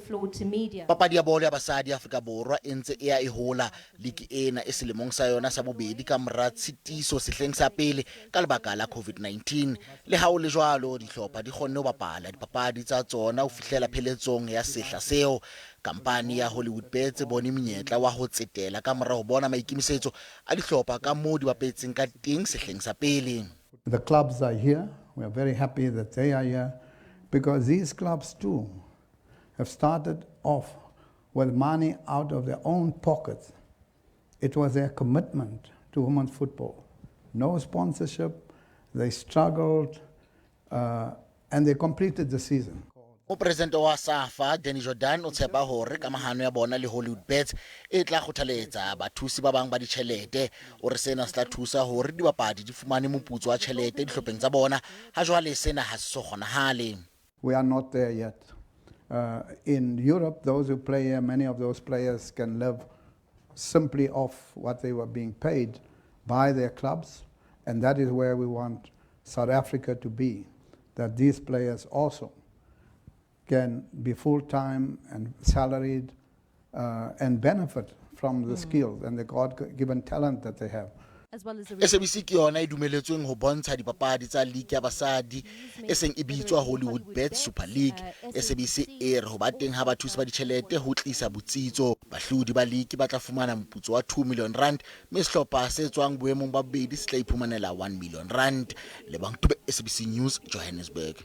floor to media. Papadi ya bolo ya basadi Afrika Borwa e ntse e hola. Liki ena e selemong sa yona sa bobedi ka mora tshitiso sehleng sa pele ka lebaka la COVID-19. Le ha o le jwalo, dihlopha di kgonne ho bapala dipapadi tsa tsona ho fihlela pheletsong ya sehla seo. Kampani ya Hollywood bone menyetla wa ho tsetela ka mora ho bona maikemisetso a dihlopha ka moo di bapetseng ka teng sehleng sa pele. The clubs are here. We are very happy that they are here because these clubs too have started off with money out of their own pockets. It was their commitment to women's football. No sponsorship. They struggled and they completed the season. President wa Safa, o tshepa hore kamahano ya bona le Hollywood e tla kgothaletsa bathusi ba bang ba ditjhelete o re sena se tla thusa hore dipapadi di fumane moputso wa tjhelete dihlopheng tsa bona ha jwale sena ha se so kgonahale. We are not there yet. In Europe, those who play here, many of those players can live simply off what they were being paid by their clubs, and that is where we want South Africa to be, that these players also can be full-time and salaried and benefit from the skills and the God-given talent that they have. As well as SABC ke yona e dumeletsweng ho bontsha dipapadi tsa Liki ya basadi e seng e bitswa Hollywood Super League. SABC e re ho ba teng ha bathusi ba ditjhelete ho tlisa botsitso. Bahlodi ba Liki ba tla fumana moputso wa 2 million rand, mme sehlopa se tswang boemong ba bobedi se tla iphumanela 1 million rand. Le bang SABC News, Johannesburg.